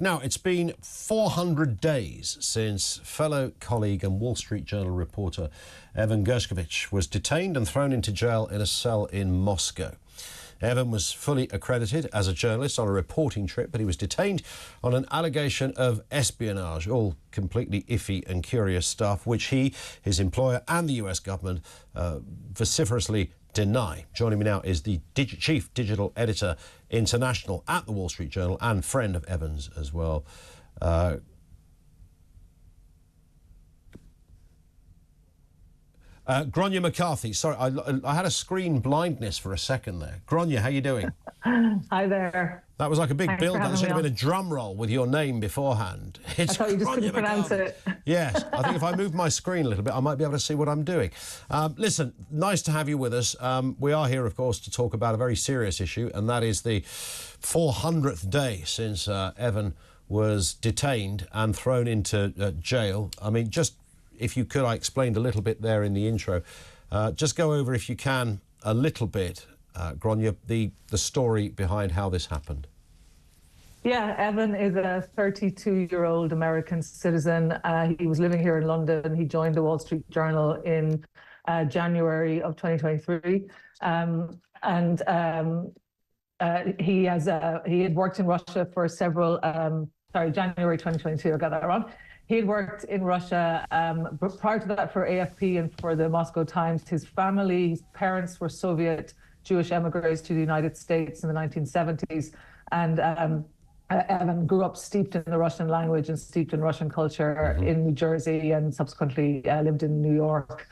Now, it's been 400 days since fellow colleague and Wall Street Journal reporter Evan Gershkovich was detained and thrown into jail in a cell in Moscow. Evan was fully accredited as a journalist on a reporting trip, but he was detained on an allegation of espionage, all completely iffy and curious stuff, which he, his employer and the US government vociferously deny. Joining me now is the chief digital editor international at the Wall Street Journal and friend of Evan's as well. Grainne McCarthy. Sorry, I had a screen blindness for a second there. Grainne, how you doing? Hi there. That was like a big build. There should have been a drum roll with your name beforehand. It's I thought you just couldn't pronounce it. Yes, I think if I move my screen a little bit, I might be able to see what I'm doing. Listen, nice to have you with us. We are here, of course, to talk about a very serious issue, and that is the 400th day since Evan was detained and thrown into jail. I mean, just if you could, I explained a little bit there in the intro. Just go over, if you can, a little bit, Grainne, the story behind how this happened. Yeah, Evan is a 32-year-old American citizen. He was living here in London. He joined the Wall Street Journal in January of 2023. He had worked in Russia for several, January 2022, I got that wrong. He had worked in Russia prior to that for AFP and for the Moscow Times. His family, his parents were Soviet Jewish emigres to the United States in the 1970s. And Evan grew up steeped in the Russian language and steeped in Russian culture in New Jersey, and subsequently lived in New York.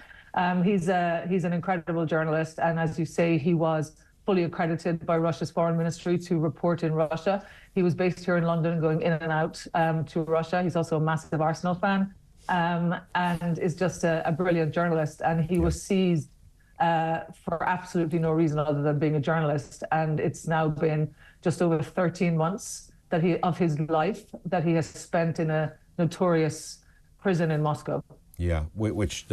He's an incredible journalist. And as you say, he was fully accredited by Russia's foreign ministry to report in Russia. He was based here in London, going in and out to Russia. He's also a massive Arsenal fan and is just a brilliant journalist. And he was seized for absolutely no reason other than being a journalist. And it's now been just over 13 months of his life that he has spent in a notorious prison in Moscow. Yeah, which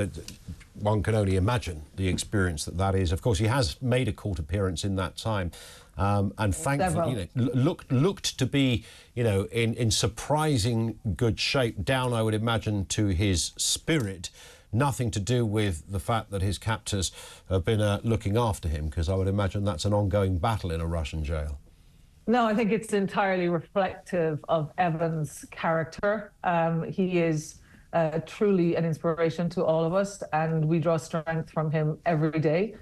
one can only imagine the experience that is. Of course, he has made a court appearance in that time, and thankfully, looked to be, in surprising good shape. Down, I would imagine, to his spirit. Nothing to do with the fact that his captors have been looking after him, because I would imagine that's an ongoing battle in a Russian jail. No, I think it's entirely reflective of Evan's character. He is truly an inspiration to all of us, and we draw strength from him every day.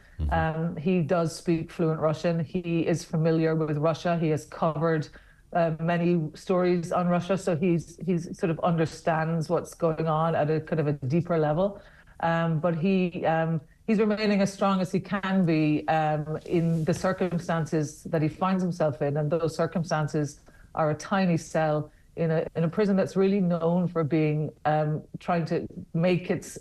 He does speak fluent Russian. He is familiar with Russia. He has covered many stories on Russia, so he's sort of understands what's going on at a kind of a deeper level. But he's remaining as strong as he can be in the circumstances that he finds himself in, and those circumstances are a tiny cell in a prison that's really known for being trying to make its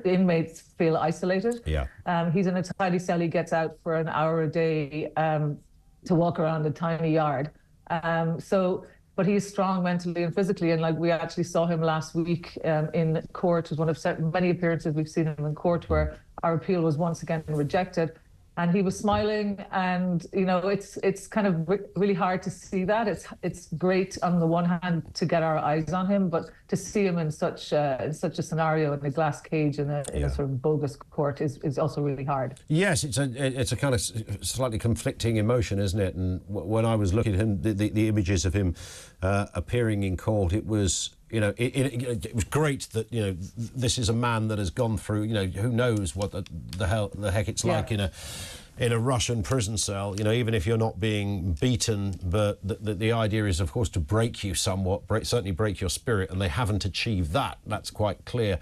inmates feel isolated. Yeah. He's in a tiny cell. He gets out for an hour a day to walk around a tiny yard. But he's strong mentally and physically, and we actually saw him last week in court. It was one of many appearances we've seen him in court where our appeal was once again rejected. And he was smiling, and it's kind of really hard to see that. It's great on the one hand to get our eyes on him, but to see him in such a scenario in a glass cage in a sort of bogus court is also really hard. Yes, it's a kind of slightly conflicting emotion, isn't it? And when I was looking at him, the images of him appearing in court, it was. It was great that this is a man that has gone through who knows what the heck it's like in a Russian prison cell. Even if you're not being beaten, but the idea is, of course, to break you somewhat, certainly break your spirit, and they haven't achieved that. That's quite clear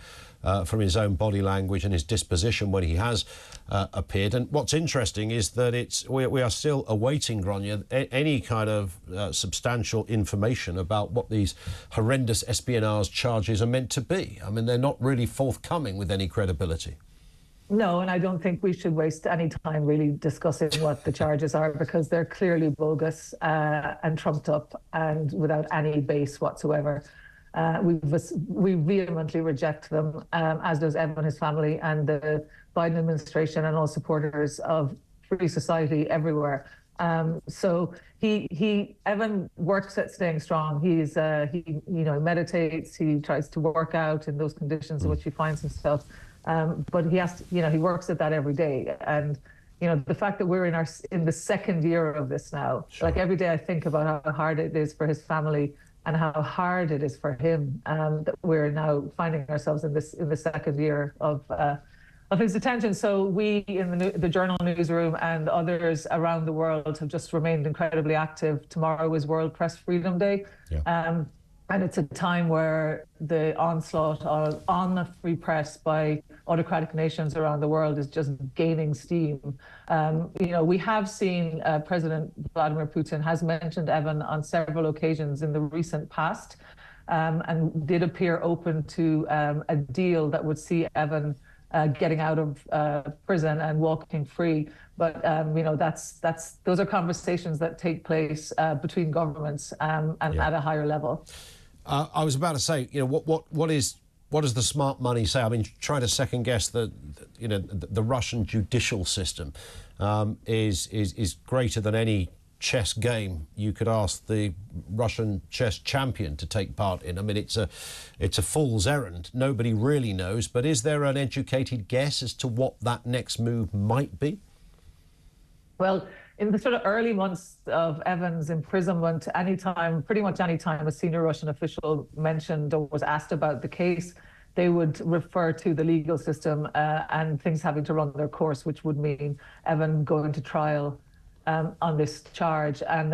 from his own body language and his disposition when he has appeared. And what's interesting is that we are still awaiting, Grainne, any kind of substantial information about what these horrendous espionage charges are meant to be. I mean, they're not really forthcoming with any credibility. No, and I don't think we should waste any time really discussing what the charges are, because they're clearly bogus and trumped up and without any base whatsoever. We vehemently reject them, as does Evan and his family and the Biden administration and all supporters of free society everywhere. So Evan works at staying strong. He meditates. He tries to work out in those conditions in which he finds himself. But he has to, he works at that every day. And the fact that we're in the second year of this now, Sure. like every day I think about how hard it is for his family and how hard it is for him, that we're now finding ourselves in the second year of his detention. So we in the Journal newsroom and others around the world have just remained incredibly active. Tomorrow is World Press Freedom Day. Yeah. And it's a time where the onslaught on the free press by autocratic nations around the world is just gaining steam. We have seen President Vladimir Putin has mentioned Evan on several occasions in the recent past, and did appear open to a deal that would see Evan getting out of prison and walking free. But those are conversations that take place between governments and at a higher level. I was about to say, what does the smart money say? I mean, trying to second guess the Russian judicial system is greater than any chess game you could ask the Russian chess champion to take part in. I mean, it's a fool's errand. Nobody really knows. But is there an educated guess as to what that next move might be? Well, in the sort of early months of Evan's imprisonment, pretty much any time a senior Russian official mentioned or was asked about the case, they would refer to the legal system and things having to run their course, which would mean Evan going to trial on this charge. And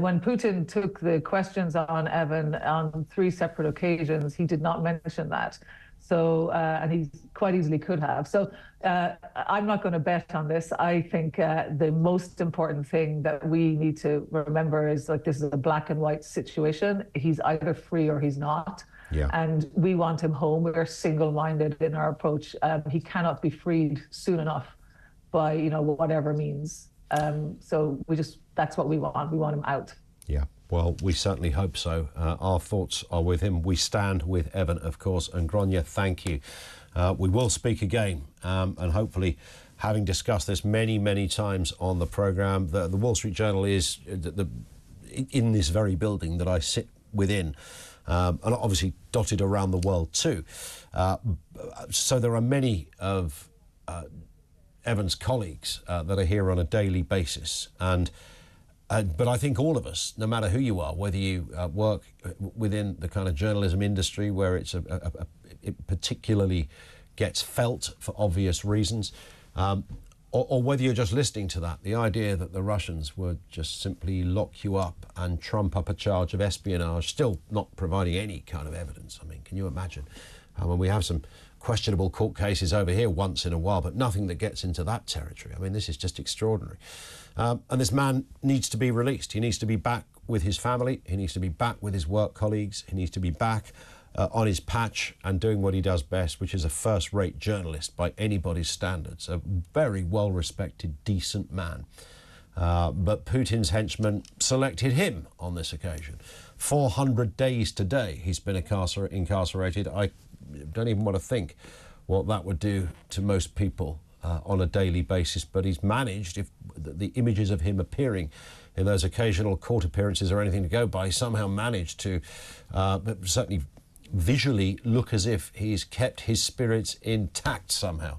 when Putin took the questions on Evan on 3 separate occasions, he did not mention that. So, and he quite easily could have. So I'm not going to bet on this. I think the most important thing that we need to remember is this is a black and white situation. He's either free or he's not. Yeah. And we want him home. We're single-minded in our approach. He cannot be freed soon enough by, whatever means. So that's what we want. We want him out. Yeah. Well, we certainly hope so. Our thoughts are with him. We stand with Evan, of course. And Grainne, thank you. We will speak again, and hopefully, having discussed this many, many times on the programme, the Wall Street Journal is in this very building that I sit within, and obviously dotted around the world too. So there are many of Evan's colleagues that are here on a daily basis, but I think all of us, no matter who you are, whether you work within the kind of journalism industry where it particularly gets felt for obvious reasons, or whether you're just listening to that, the idea that the Russians would just simply lock you up and trump up a charge of espionage, still not providing any kind of evidence. I mean, can you imagine? When we have some questionable court cases over here once in a while, but nothing that gets into that territory. I mean, this is just extraordinary. And this man needs to be released. He needs to be back with his family. He needs to be back with his work colleagues. He needs to be back on his patch and doing what he does best, which is a first-rate journalist by anybody's standards. A very well-respected, decent man. But Putin's henchmen selected him on this occasion. 400 days today he's been incarcerated. I don't even want to think what that would do to most people on a daily basis, but he's managed, if the images of him appearing in those occasional court appearances are anything to go by, somehow managed to certainly visually look as if he's kept his spirits intact somehow.